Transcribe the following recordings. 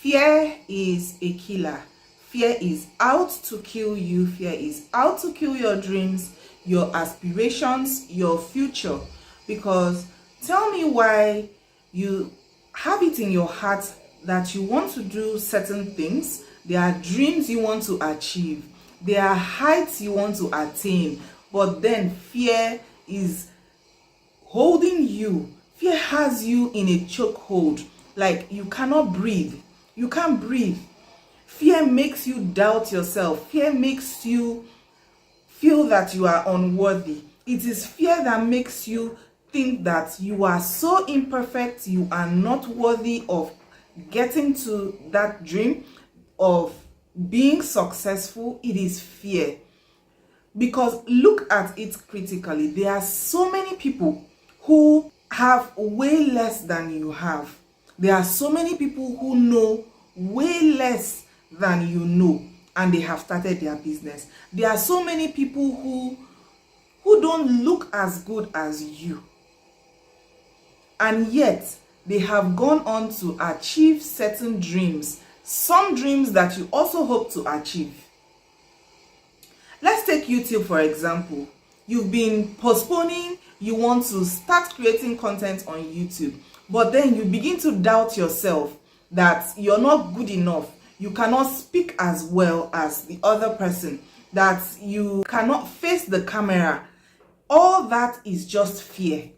Fear is a killer. Fear is out to kill you. Fear is out to kill your dreams, your aspirations, your future. Because tell me why you have it in your heart that you want to do certain things. There are dreams you want to achieve. There are heights you want to attain. But then fear is holding you. Fear has you in a chokehold. Like you cannot breathe. You can't breathe. Fear makes you doubt yourself. Fear makes you feel that you are unworthy. It is fear that makes you think that you are so imperfect, you are not worthy of getting to that dream, of being successful. It is fear. Because look at it critically. There are so many people who have way less than you have. There are so many people who know way less than you know, and they have started their business. There are so many people who don't look as good as you, and yet they have gone on to achieve certain dreams, some dreams that you also hope to achieve. Let's take YouTube for example. You've been postponing, you want to start creating content on YouTube, but then you begin to doubt yourself that you're not good enough, you cannot speak as well as the other person, that you cannot face the camera. All that is just fear.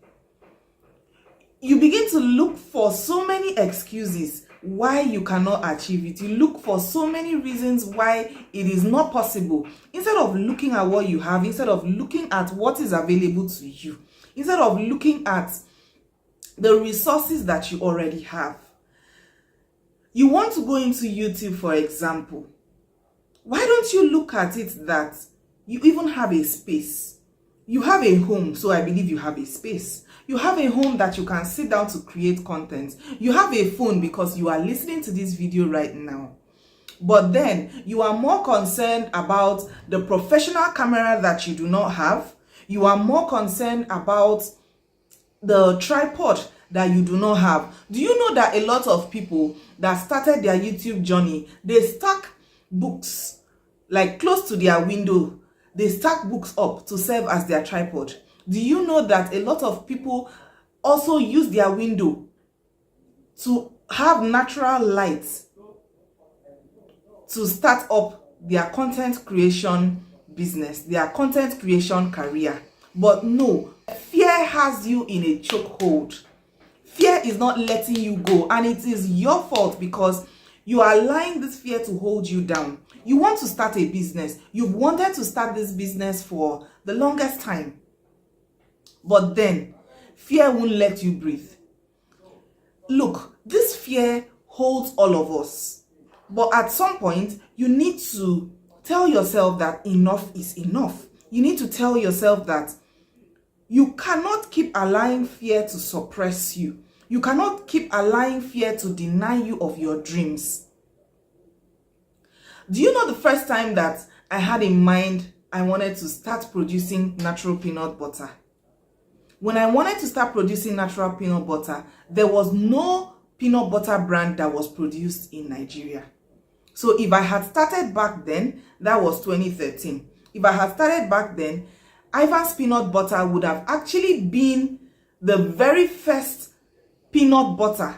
You begin to look for so many excuses why you cannot achieve it. You look for so many reasons why it is not possible. Instead of looking at what you have, instead of looking at what is available to you, instead of looking at the resources that you already have. You want to go into YouTube, for example. Why don't you look at it that you even have a space? You have a home, so I believe you have a space. You have a home that you can sit down to create content. You have a phone because you are listening to this video right now. But then you are more concerned about the professional camera that you do not have. You are more concerned about the tripod that you do not have. Do you know that a lot of people that started their YouTube journey, they stack books like close to their window? They stack books up to serve as their tripod. Do you know that a lot of people also use their window to have natural light to start up their content creation business, their content creation career? But no, fear has you in a chokehold. Fear is not letting you go, and it is your fault because you are allowing this fear to hold you down. You want to start a business. You've wanted to start this business for the longest time. But then, fear won't let you breathe. Look, this fear holds all of us. But at some point, you need to tell yourself that enough is enough. You need to tell yourself that you cannot keep allowing fear to suppress you. You cannot keep allowing fear to deny you of your dreams. Do you know the first time that I had in mind I wanted to start producing natural peanut butter? When I wanted to start producing natural peanut butter, there was no peanut butter brand that was produced in Nigeria. So if I had started back then, that was 2013. If I had started back then, Ivan's peanut butter would have actually been the very first peanut butter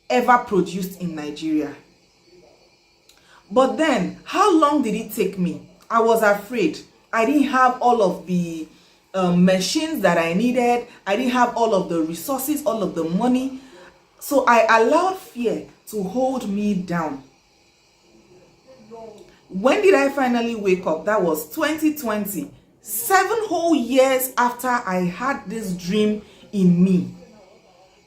ever produced in Nigeria. But then, how long did it take me? I was afraid. I didn't have all of the machines that I needed. I didn't have all of the resources, all of the money. So I allowed fear to hold me down. When did I finally wake up? That was 2020. 7 whole years after I had this dream in me.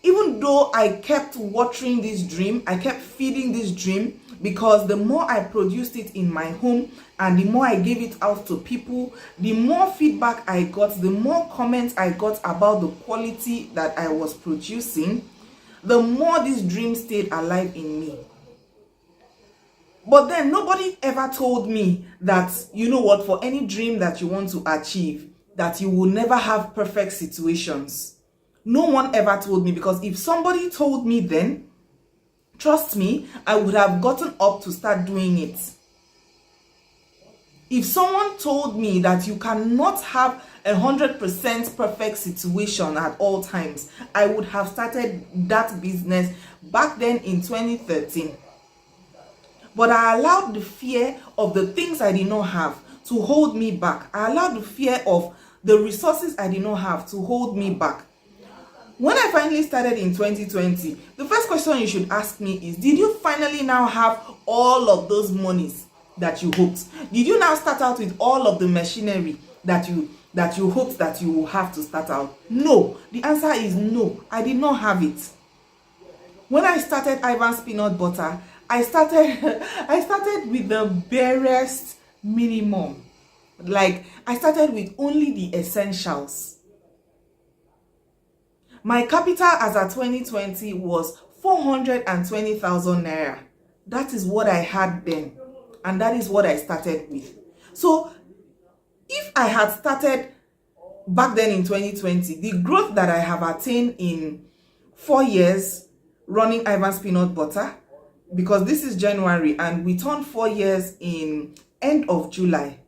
Even though I kept watering this dream, I kept feeding this dream, because the more I produced it in my home and the more I gave it out to people, the more feedback I got, the more comments I got about the quality that I was producing, the more this dream stayed alive in me. But then nobody ever told me that, you know what, for any dream that you want to achieve, that you will never have perfect situations. No one ever told me, because if somebody told me then Trust me, I would have gotten up to start doing it. If someone told me that you cannot have 100% perfect situation at all times, I would have started that business back then in 2013. But I allowed the fear of the things I did not have to hold me back. I allowed the fear of the resources I did not have to hold me back. When I finally started in 2020, the first question you should ask me is, did you finally now have all of those monies that you hoped? Did you now start out with all of the machinery that you hoped that you will have to start out? No. The answer is no. I did not have it. When I started Ivan's Peanut Butter, I started with the barest minimum. Like, I started with only the essentials. My capital as at 2020 was 420,000 naira. That is what I had then, and that is what I started with. So if I had started back then in 2020, the growth that I have attained in 4 years running Ivan's Peanut Butter, because this is January and we turned 4 years in end of July.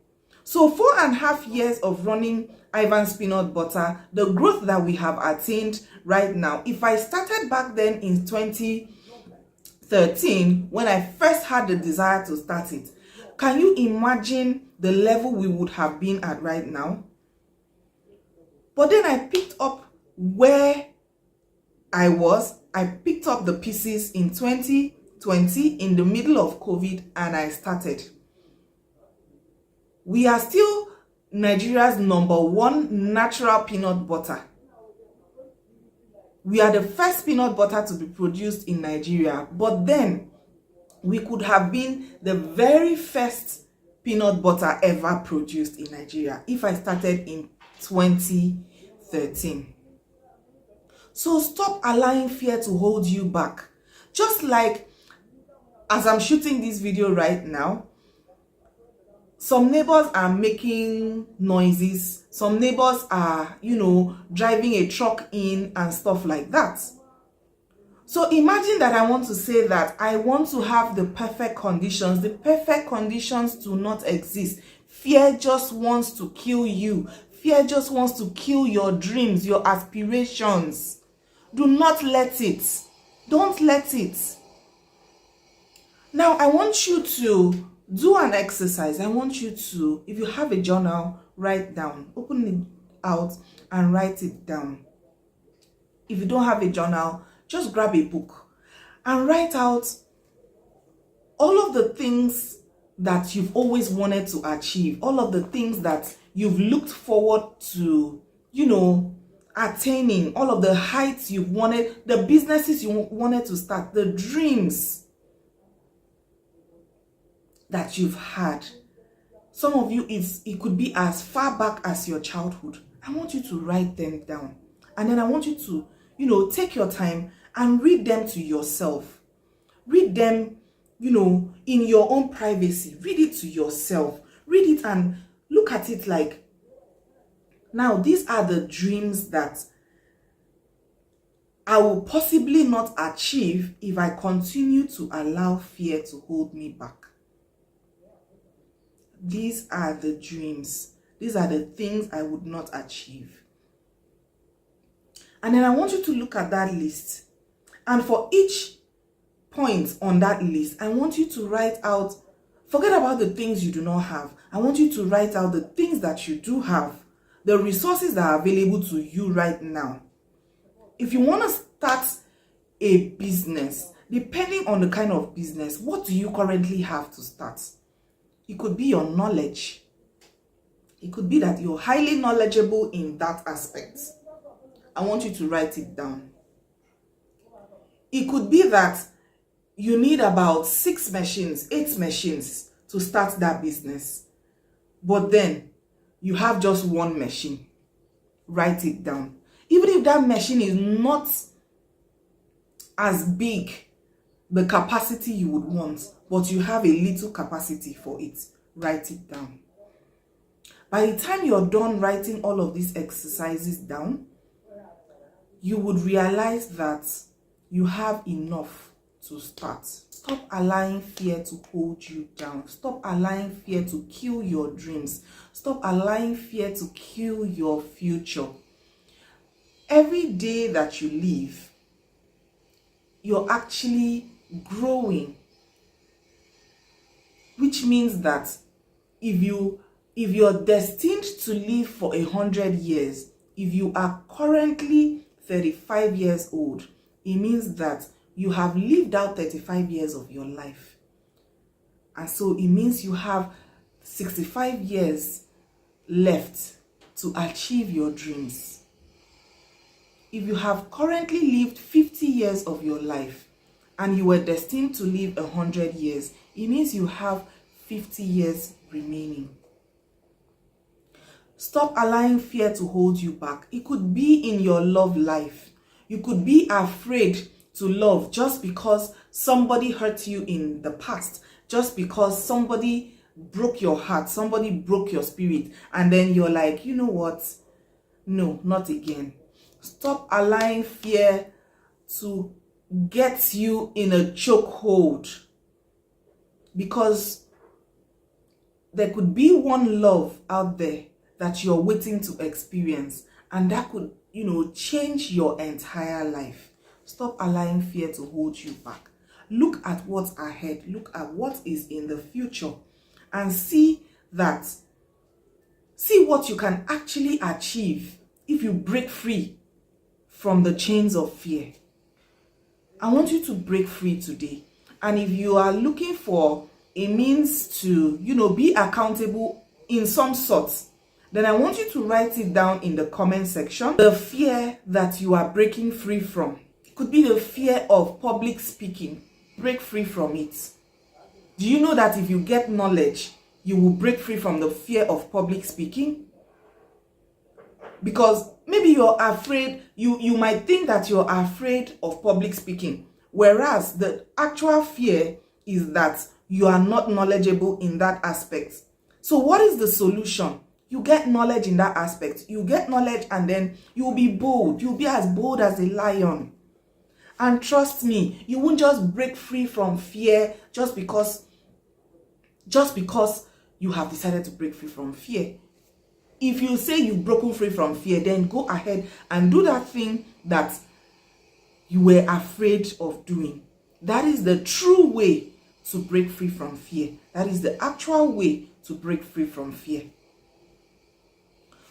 So 4.5 years of running Ivan's Peanut Butter, the growth that we have attained right now, if I started back then in 2013, when I first had the desire to start it, can you imagine the level we would have been at right now? But then I picked up where I was. I picked up the pieces in 2020 in the middle of COVID, and I started. We are still Nigeria's #1 natural peanut butter. We are the first peanut butter to be produced in Nigeria, but then we could have been the very first peanut butter ever produced in Nigeria if I started in 2013. So stop allowing fear to hold you back. Just like as I'm shooting this video right now, some neighbors are making noises. Some neighbors are, driving a truck in and stuff like that. So imagine that I want to say that I want to have the perfect conditions. The perfect conditions do not exist. Fear just wants to kill you. Fear just wants to kill your dreams, your aspirations. Do not let it. Don't let it. Now, I want you to do an exercise. I want you to, if you have a journal, write down. Open it out and write it down. If you don't have a journal, just grab a book and write out all of the things that you've always wanted to achieve, all of the things that you've looked forward to, attaining, all of the heights you've wanted, the businesses you wanted to start, the dreams that you've had. Some of you, it could be as far back as your childhood. I want you to write them down. And then I want you to, take your time and read them to yourself. Read them, in your own privacy. Read it to yourself. Read it and look at it like, now these are the dreams that I will possibly not achieve if I continue to allow fear to hold me back. These are the dreams. These are the things I would not achieve. And then I want you to look at that list. And for each point on that list, I want you to write out, forget about the things you do not have. I want you to write out the things that you do have, the resources that are available to you right now. If you want to start a business, depending on the kind of business, what do you currently have to start? It could be your knowledge. It could be that you're highly knowledgeable in that aspect. I want you to write it down. It could be that you need about 6 machines, 8 machines to start that business. But then you have just 1 machine. Write it down. Even if that machine is not as big, the capacity you would want, but you have a little capacity for it, write it down. By the time you're done writing all of these exercises down, you would realize that you have enough to start. Stop allowing fear to hold you down. Stop allowing fear to kill your dreams. Stop allowing fear to kill your future. Every day that you live, you're actually growing, which means that if you're destined to live for 100 years, if you are currently 35 years old, it means that you have lived out 35 years of your life. And so it means you have 65 years left to achieve your dreams. If you have currently lived 50 years of your life and you were destined to live 100 years, it means you have 50 years remaining. Stop allowing fear to hold you back. It could be in your love life. You could be afraid to love just because somebody hurt you in the past, just because somebody broke your heart, somebody broke your spirit, and then you're like, you know what? No, not again. Stop allowing fear to get you in a chokehold, because there could be one love out there that you're waiting to experience, and that could, change your entire life. Stop allowing fear to hold you back. Look at what's ahead. Look at what is in the future, and see what you can actually achieve if you break free from the chains of fear. I want you to break free today. And if you are looking for a means to, be accountable in some sort, then I want you to write it down in the comment section. The fear that you are breaking free from. It could be the fear of public speaking. Break free from it. Do you know that if you get knowledge, you will break free from the fear of public speaking? Because maybe you're afraid, you might think that you're afraid of public speaking, whereas the actual fear is that you are not knowledgeable in that aspect. So what is the solution? You get knowledge in that aspect. You get knowledge, and then you'll be bold. You'll be as bold as a lion. And trust me, you won't just break free from fear just because you have decided to break free from fear. If you say you've broken free from fear, then go ahead and do that thing that you were afraid of doing. That is the true way to break free from fear. That is the actual way to break free from fear.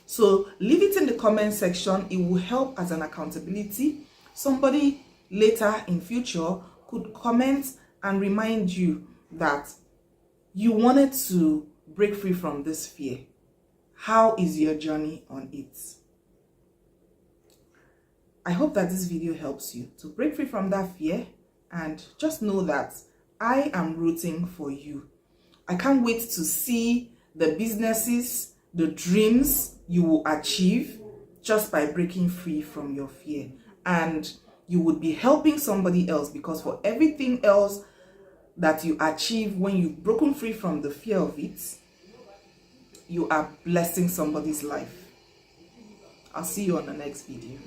So leave it in the comment section. It will help as an accountability. Somebody later in future could comment and remind you that you wanted to break free from this fear. How is your journey on it? I hope that this video helps you to break free from that fear, and just know that I am rooting for you. I can't wait to see the businesses, the dreams you will achieve just by breaking free from your fear. And you would be helping somebody else, because for everything else that you achieve when you've broken free from the fear of it, you are blessing somebody's life. I'll see you on the next video.